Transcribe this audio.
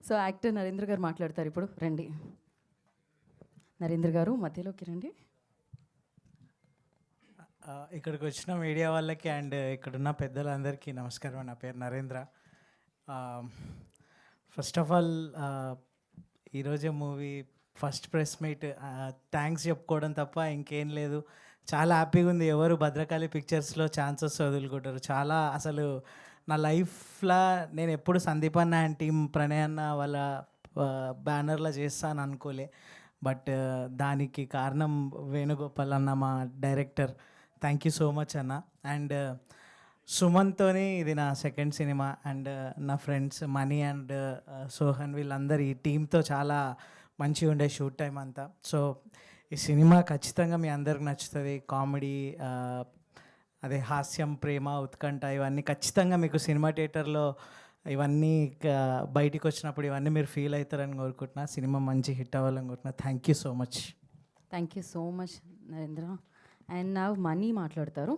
So actor Narendra గారు మాట్లాడతారు ఇప్పుడు. రండి నరేంద్ర గారు, మధ్యలోకి రండి. ఇక్కడికి వచ్చిన మీడియా వాళ్ళకి అండ్ ఇక్కడున్న పెద్దలందరికీ నమస్కారం. నా పేరు నరేంద్ర. ఫస్ట్ ఆఫ్ ఆల్ ఈరోజే movie first press meet, thanks చెప్పుకోవడం తప్ప ఇంకేం లేదు. చాలా హ్యాపీగా ఉంది. ఎవరు భద్రకాళి పిక్చర్స్లో ఛాన్సెస్ వదులుకుంటారు. చాలా అసలు నా లైఫ్లో నేను ఎప్పుడు సందీప్ అన్న అండ్ టీం ప్రణయ్ అన్న వాళ్ళ బ్యానర్లో చేస్తాను అనుకోలే. బట్ దానికి కారణం వేణుగోపాల్ అన్న, మా director. Thank you so much అన్న. అండ్ సుమన్తోని ఇది నా సెకండ్ సినిమా. అండ్ నా ఫ్రెండ్స్ మనీ అండ్ సోహన్, వీళ్ళందరూ ఈ టీంతో చాలా మంచిగా ఉండే షూట్ టైం అంతా. సో ఈ సినిమా ఖచ్చితంగా మీ అందరికి నచ్చుతుంది. కామెడీ, అదే హాస్యం, ప్రేమ, ఉత్కంఠ, ఇవన్నీ ఖచ్చితంగా మీకు సినిమా థియేటర్లో ఇవన్నీ బయటికి వచ్చినప్పుడు ఇవన్నీ మీరు ఫీల్ అవుతారని కోరుకుంటున్నా. సినిమా మంచి హిట్ అవ్వాలని కోరుకుంటున్నా. Thank you so much. Thank you so much Narendra. And నా మనీ మాట్లాడతారు.